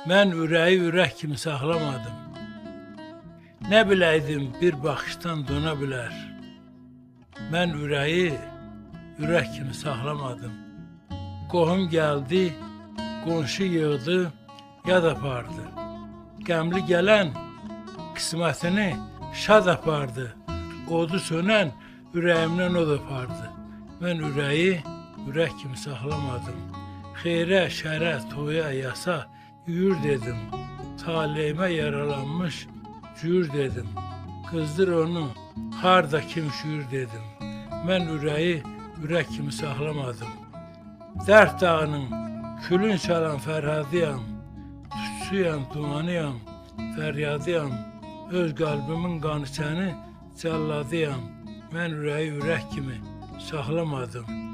Mən ürəyi ürək kimi saxlamadım. Nə biləydim bir baxışdan dona bilər. Mən ürəyi ürək kimi saxlamadım. Qohum gəldi, qonşu yığdı, yad apardı. Qəmli gələn qismətini şad apardı. Odu sönən ürəyimdən od apardı. Mən ürəyi ürək kimi saxlamadım. Xeyrə, şərə, toya, yasa yürür dedim. Taleyimə yaralanmış cür dedim. Qızdır onu, harda kim şüyür dedim. Mən ürəyi ürək kimi saxlamadım. Dərd dağının külün çalan fərhadiyam. Tütsüyəm, dumanıyam, fəryadıyam. Öz qalbimin qanı səni cəlladıyam. Mən ürəyi ürək kimi saxlamadım.